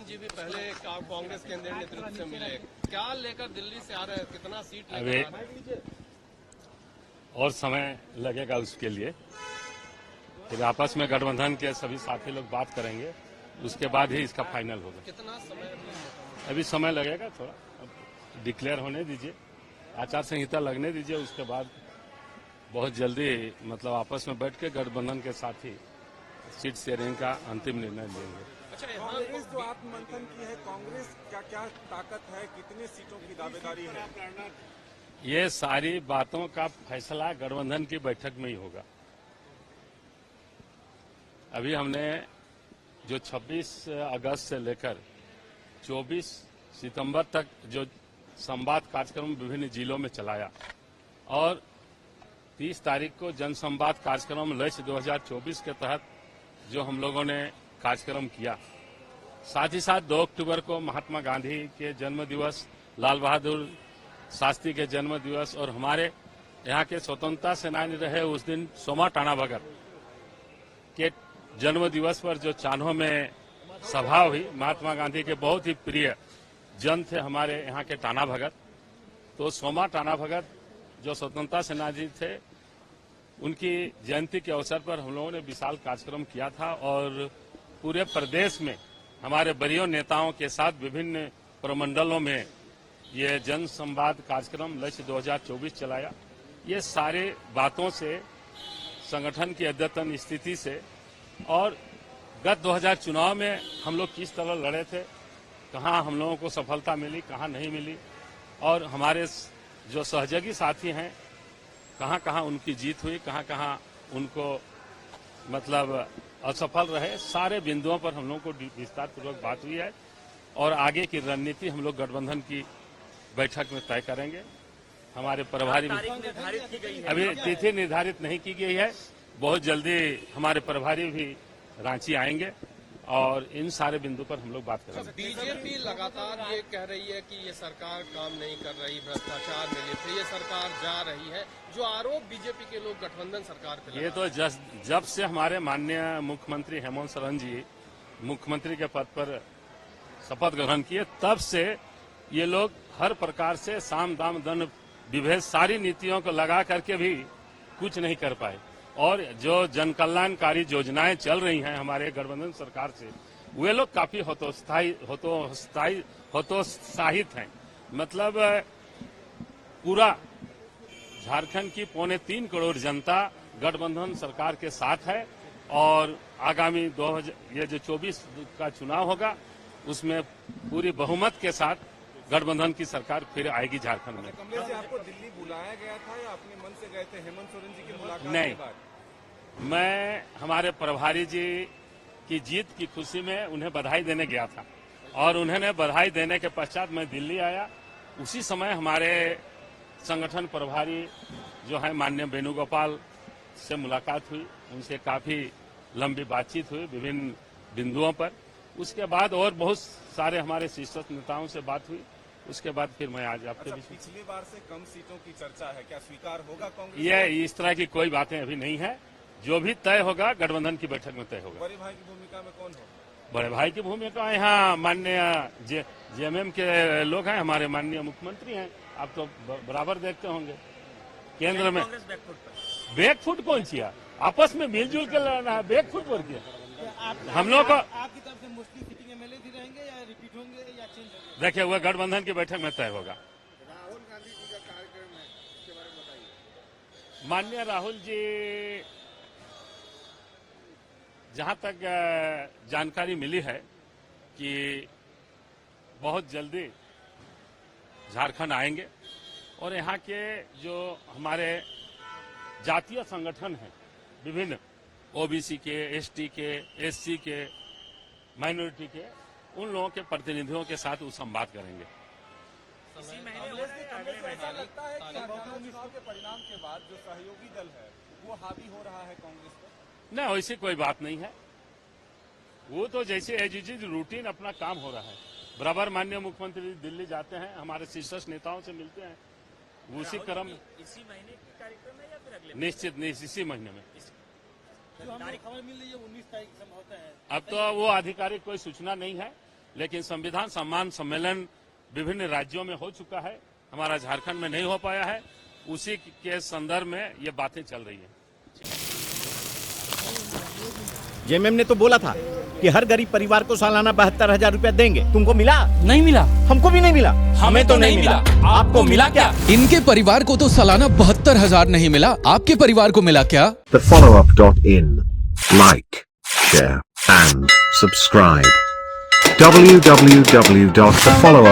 जी भी पहले कांग्रेस केंद्रीय नेतृत्व से मिले, क्या लेकर दिल्ली से आ रहे हैं, कितना सीट अभी लेकर आ रहे हैं? और समय लगेगा उसके लिए, फिर आपस में गठबंधन के सभी साथी लोग बात करेंगे, उसके बाद ही इसका फाइनल होगा। कितना समय अभी समय लगेगा थोड़ा, डिक्लेयर होने दीजिए, आचार संहिता लगने दीजिए, उसके बाद बहुत जल्दी मतलब आपस में बैठ के गठबंधन के साथी सीट शेयरिंग का अंतिम निर्णय लेंगे। अच्छा, कांग्रेस जो आत्ममंथन की है, कांग्रेस क्या क्या ताकत है, कितने सीटों की दावेदारी है? ये सारी बातों का फैसला गठबंधन की बैठक में ही होगा। अभी हमने जो 26 अगस्त से लेकर 24 सितंबर तक जो संवाद कार्यक्रम विभिन्न जिलों में चलाया और 30 तारीख को जनसंवाद कार्यक्रम लक्ष्य 2024 के तहत जो हम लोगों ने कार्यक्रम किया, साथ ही साथ 2 अक्टूबर को महात्मा गांधी के जन्म दिवस, लाल बहादुर शास्त्री के जन्म दिवस और हमारे यहाँ के स्वतंत्रता सेनानी रहे उस दिन सोमा टाना भगत के जन्म दिवस पर जो चान्हो में सभा हुई, महात्मा गांधी के बहुत ही प्रिय जन थे हमारे यहाँ के टाना भगत, तो सोमा टाना भगत जो स्वतंत्रता सेनानी थे, उनकी जयंती के अवसर पर हम लोगों ने विशाल कार्यक्रम किया था और पूरे प्रदेश में हमारे वरीय नेताओं के साथ विभिन्न प्रमंडलों में ये जन संवाद कार्यक्रम लक्ष्य 2024 चलाया। ये सारे बातों से, संगठन की अद्यतन स्थिति से और गत 2000 चुनाव में हम लोग किस तरह लड़े थे, कहाँ हम लोगों को सफलता मिली, कहाँ नहीं मिली, और हमारे जो सहयोगी साथी हैं कहाँ कहाँ उनकी जीत हुई, कहाँ कहाँ उनको मतलब असफल रहे, सारे बिंदुओं पर हम लोगों को विस्तार पूर्वक बात हुई है और आगे की रणनीति हम लोग गठबंधन की बैठक में तय करेंगे। हमारे प्रभारी अभी तिथि निर्धारित नहीं की गई है, बहुत जल्दी हमारे प्रभारी भी रांची आएंगे और इन सारे बिंदु पर हम लोग बात करेंगे। बीजेपी लगातार ये कह रही है कि ये सरकार काम नहीं कर रही, भ्रष्टाचार में लिप्त है, ये सरकार जा रही है, जो आरोप बीजेपी के लोग गठबंधन सरकार पे ये तो जब से हमारे माननीय मुख्यमंत्री हेमंत सोरेन जी मुख्यमंत्री के पद पर शपथ ग्रहण किए, तब से ये लोग हर प्रकार से साम दाम दंड विभेद सारी नीतियों को लगा करके भी कुछ नहीं कर पाए और जो जन कल्याणकारी योजनाएं चल रही हैं हमारे गठबंधन सरकार से, वे लोग काफी हतोत्साहित हैं। मतलब पूरा झारखंड की 3.25 करोड़ जनता गठबंधन सरकार के साथ है और आगामी 2024 का चुनाव होगा, उसमें पूरी बहुमत के साथ गठबंधन की सरकार फिर आएगी झारखंड में। कमलेश जी, आपको दिल्ली बुलाया गया था या अपने मन से गए थे हेमंत सोरेन जी की मुलाकात नहीं, के बाद? मैं हमारे प्रभारी जी की जीत की खुशी में उन्हें बधाई देने गया था और उन्होंने बधाई देने के पश्चात मैं दिल्ली आया। उसी समय हमारे संगठन प्रभारी जो है माननीय वेणुगोपाल से मुलाकात हुई, उनसे काफी लंबी बातचीत हुई विभिन्न बिंदुओं पर। उसके बाद और बहुत सारे हमारे शीर्ष नेताओं से बात हुई, उसके बाद फिर मैं आज आपके बीच। पिछली बार से कम सीटों की चर्चा है, क्या स्वीकार होगा कांग्रेस? ये इस तरह की कोई बातें अभी नहीं है, जो भी तय होगा गठबंधन की बैठक में तय होगा। बड़े भाई की भूमिका में कौन होगा? बड़े भाई की भूमिका यहाँ माननीय जेएमएम के लोग हैं, हमारे माननीय मुख्यमंत्री हैं, आप तो बराबर देखते होंगे। केंद्र में बैकफुट कौन सी है, आपस में मिलजुल के लड़ना है, बैकफुट पर क्या? हम लोग को आपकी तरफ से मोस्टली सिटिंग एमएलए भी रहेंगे या रिपीट होंगे या चेंज होंगे? देखिए, वह गठबंधन की बैठक में तय होगा। राहुल गांधी जी का कार्यक्रम है, इसके बारे में बताइए। माननीय राहुल जी, जहां तक जानकारी मिली है कि बहुत जल्दी झारखंड आएंगे और यहाँ के जो हमारे जातीय संगठन हैं विभिन्न, ओबीसी के, एसटी के, एससी के, माइनॉरिटी के, उन लोगों के प्रतिनिधियों के साथ वो संवाद करेंगे। ऐसा लगता है कि हरियाणा चुनाव के परिणाम के बाद जो सहयोगी दल है वो हावी हो रहा है कांग्रेस पर? नहीं, वैसी कोई बात नहीं है। वो तो जैसे एज रूटीन अपना काम हो रहा है। बराबर माननीय मुख्यमंत्री दिल्ली जाते हैं, हमारे शीर्ष नेताओं से मिलते हैं, उसी क्रम इसी महीने के कार्यक्रम है या फिर अगले? निश्चित इसी महीने में। जो हमें खबर मिल रही है 19 तारीख संभवतः है। अब तो वो आधिकारिक कोई सूचना नहीं है, लेकिन संविधान सम्मान सम्मेलन विभिन्न राज्यों में हो चुका है, हमारा झारखंड में नहीं हो पाया है। उसी के संदर्भ में ये बातें चल रही हैं। जेएमएम ने तो बोला था कि हर गरीब परिवार को सालाना 72,000 रुपया देंगे। तुमको मिला? नहीं मिला। हमको भी नहीं मिला। हमें तो नहीं मिला। आपको मिला क्या? इनके परिवार को तो सालाना 72,000 नहीं मिला, आपके परिवार को मिला क्या? TheFollowUp.in. Like, share and subscribe. www.thefollowup